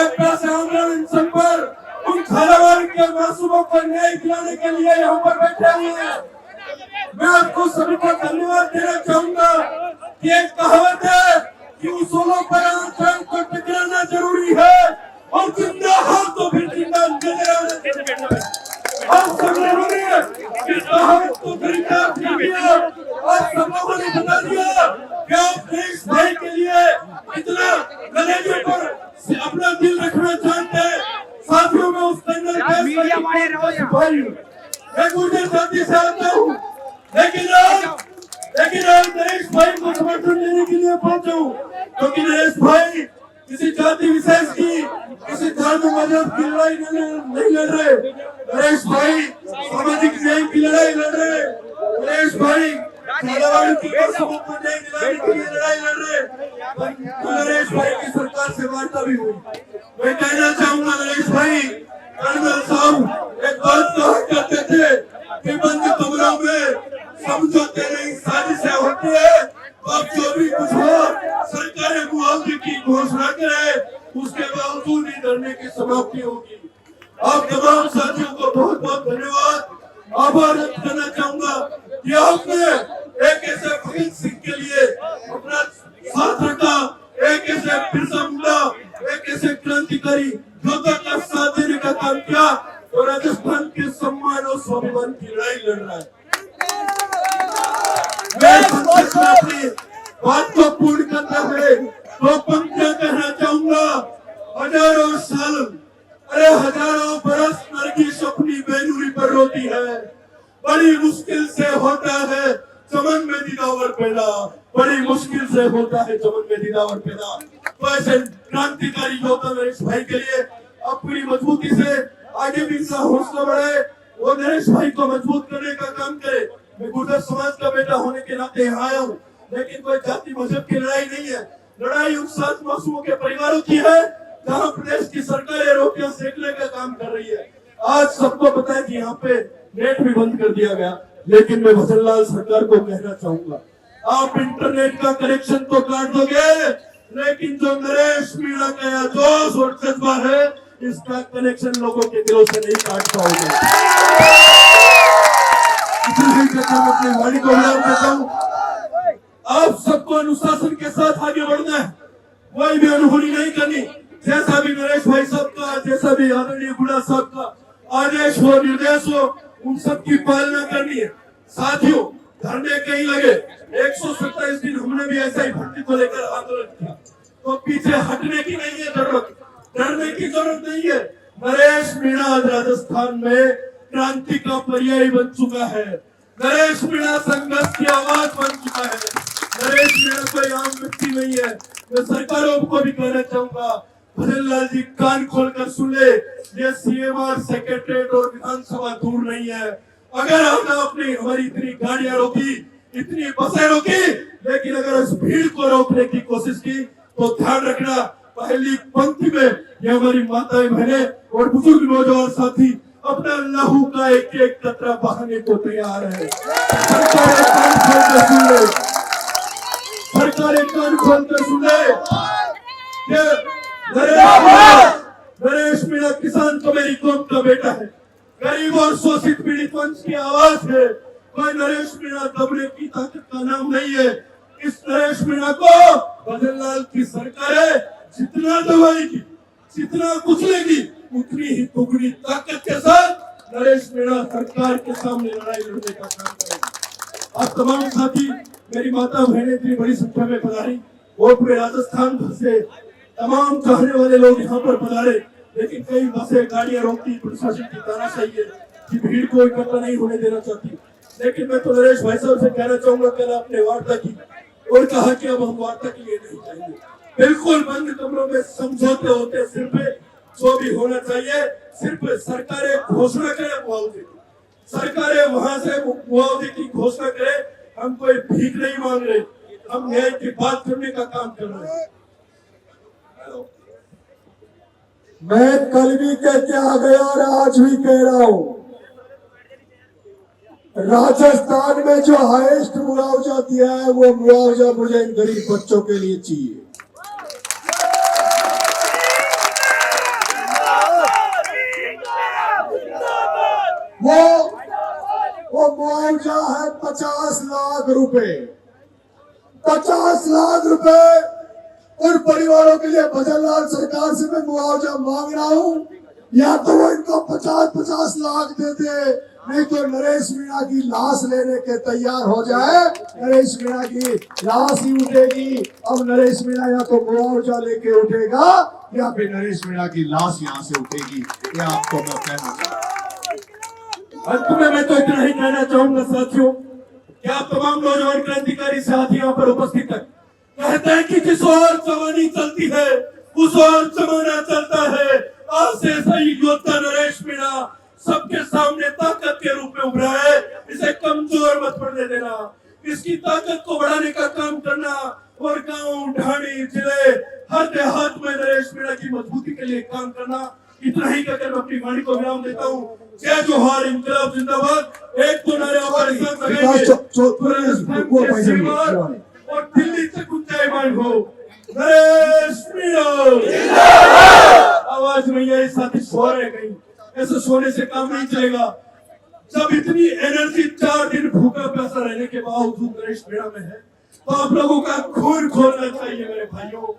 अपना से आंदोलन सब पर उन खालावार के मासूमों को न्याय दिलाने के लिए यहाँ पर बैठे हुए हैं। मैं आपको सभी को धन्यवाद देना चाहूंगा कि एक कहावत है कि उसूलों पर आंदोलन को टकराना जरूरी है और जिंदा हो तो फिर जिंदा नजर आना जरूरी है। आप सब लोगों ने इस कहावत को खरीदार किया और सब लोगों ने बता दिया कि आप देश भाई के लिए इतना कलेजे पर अपना दिल रखना चाहते हैं। साथियों में उस भाई मैं गुर्जर जाति से आता हूँ, लेकिन आज नरेश भाई को समर्थन देने के लिए पहुंचा हूँ, क्योंकि नरेश भाई किसी जाति विशेष की, किसी धर्म मजहब की लड़ाई नहीं लड़ रहे। नरेश भाई सामाजिक न्याय की लड़ाई लड़ रहे। नरेश भाई खालावाड़ की मासूमों को न्याय दिलाने के लिए लड़ाई लड़ रहे। तो नरेश भाई की सरकार से वार्ता भी हुई। मैं कहना चाहूंगा नरेश भाई, कर्नल साहब एक बात कहा करते थे कि बंद कमरों में समझौते नहीं साजिशें होती है। अब जो भी कुछ हो सरकारें मुआवजे की घोषणा करे, उसके बावजूद ही धरने की समाप्ति होगी। आप तमाम साथियों को बहुत बहुत धन्यवाद, आभार व्यक्त करना चाहूंगा कि आपने एक ऐसे भगत सिंह के लिए अपना साथ रखा, एक ऐसे बिरसा मुंडा, एक ऐसे क्रांतिकारी योद्धा का साथ देने का काम किया और राजस्थान के सम्मान और स्वाभिमान की लड़ाई लड़ रहा है। मैं बात को पूर्ण करते हुए दो पंक्तियां कहना चाहूंगा। हजारों साल, अरे हजारों बरस नरगिस अपनी बेनूरी पर रोती है, बड़ी मुश्किल से होता है चमन में दीदावर पैदा, बड़ी मुश्किल से होता है चमन में दीदावर पैदा। तो ऐसे क्रांतिकारी योद्धा नरेश भाई के लिए अब पूरी मजबूती से आगे भी इनका हौसला बढ़ाए, वो नरेश भाई को मजबूत करने का काम करे। मैं गुर्जर समाज का बेटा होने के नाते यहाँ आया हूँ, लेकिन कोई जाति मजहब की लड़ाई नहीं है। लड़ाई उन 7 मासूमों के परिवारों की है जहाँ प्रदेश की सरकार रोटियां सेकने का काम कर रही है। आज सबको पता है कि यहाँ पे नेट भी बंद कर दिया गया, लेकिन मैं भजनलाल सरकार को कहना चाहूंगा, आप इंटरनेट का कनेक्शन तो काट दोगे, लेकिन जो नरेश मीणा का जोश और जज्बा है, इसका कनेक्शन लोगों के दिलों से नहीं काट पाओगे। अपनी वाणी को विराम देता हूँ। आप सबको अनुशासन के साथ आगे बढ़ना है, कोई भी अनहोनी नहीं करनी। जैसा भी नरेश भाई साहब का, जैसा भी आदरणीय गुड़ा साहब का आदेश हो, निर्देश हो, उन सब की पालना करनी है। साथियों, धरने कहीं लगे, 127 दिन हमने भी ऐसा ही भर्ती को लेकर आंदोलन किया, तो पीछे हटने की नहीं है जरूरत, डरने की जरूरत नहीं है। नरेश मीणा आज राजस्थान में क्रांति का पर्याय बन चुका है। नरेश मीणा संघर्ष की आवाज बन चुका है। नरेश मीणा कोई आम व्यक्ति नहीं है। मैं सरकारों को भी कहना चाहूंगा, भजनलाल जी कान खोलकर सुन ले, ये सीएमआर सेक्रेटरीट और विधानसभा दूर नहीं है। अगर हमने अपनी हमारी इतनी गाड़ियां रोकी, इतनी बसें रोकी, लेकिन अगर इस भीड़ को रोकने की कोशिश की, तो ध्यान रखना पहली पंक्ति में ये हमारी माताएं बहनें और बुजुर्ग नौजवान साथी अपना लहू का एक एक कतरा बहाने को तैयार है। सरकारें कान खोलकर सुन ले, सरकारें कान खोलकर सुन ले। नरेश मीणा किसान को मेरी कौम का बेटा है, गरीब और शोषित पीड़ित वंश की आवाज है। कोई नरेश मीणा दबने की ताकत का नाम नहीं है। इस नरेश मीणा को भजनलाल की सरकार जितना दबाएगी, जितना कुचलेगी, उतनी ही दुगनी ताकत के साथ नरेश मीणा सरकार के सामने लड़ाई लड़ने का काम करेगी। आप तमाम साथी, मेरी माता बहनें इतनी बड़ी संख्या में पधारी, वो पूरे राजस्थान भर से तमाम चाहने वाले लोग यहाँ पर पधारे, लेकिन कई बसें गाड़ियां रोकती, प्रशासन की तानाशाही है कि भीड़ को इकट्ठा नहीं होने देना चाहती। लेकिन मैं तो नरेश भाई साहब से कहना चाहूंगा, कल आपने वार्ता की और कहा कि अब हम वार्ता के लिए नहीं जाएंगे। बिल्कुल बंद कमरों में समझौते होते, सिर्फ जो भी होना चाहिए सिर्फ सरकारें घोषणा करें मुआवजे की, सरकारें वहां से मुआवजे की घोषणा करें। हम कोई भीख नहीं मांग रहे, हम न्याय की बात करने का काम कर रहे हैं। मैं कल भी कह के आ गया और आज भी कह रहा हूं, राजस्थान में जो हाईएस्ट मुआवजा दिया है, वो मुआवजा मुझे इन गरीब बच्चों के लिए चाहिए। वो मुआवजा है 50 लाख रुपए। 50 लाख रुपए उन परिवारों के लिए भजनलाल सरकार से मैं मुआवजा मांग रहा हूं, या तो वो इनको 50-50 लाख दे दे, नहीं तो नरेश मीणा की लाश लेने के तैयार हो जाए। नरेश मीणा की लाश ही उठेगी। अब नरेश मीणा या तो मुआवजा लेके उठेगा या फिर नरेश मीणा की लाश यहाँ से उठेगी। ये आपको मैं कहना चाहूँ। अंत में मैं तो इतना ही कहना चाहूंगा साथियों कि आप तमाम नौजवान क्रांतिकारी साथी यहाँ पर उपस्थित है, कहते हैं कि जिस ओर जवानी चलती है उस ओर जमाना चलता है। आज से सही योद्धा नरेश मीणा सबके सामने ताकत के रूप में उभरा है। इसे कमजोर मत पड़ने देना, इसकी ताकत को बढ़ाने का काम करना और गांव ढाणी जिले हर देहात में नरेश मीणा की मजबूती के लिए काम करना। इतना ही कहकर मैं अपनी वाणी को विराम देता हूँ। जय जोहार, इंकलाब जिंदाबाद। एक तो नारे और दिल्ली से गुंजायमान हो नरेश मीणा। आवाज नहीं आई साथी, सो रहे कहीं, ऐसे सोने से काम नहीं चलेगा। जब इतनी एनर्जी 4 दिन भूखा प्यासा रहने के बावजूद नरेश मीणा में है, तो आप लोगों का खून खोलना चाहिए मेरे भाइयों।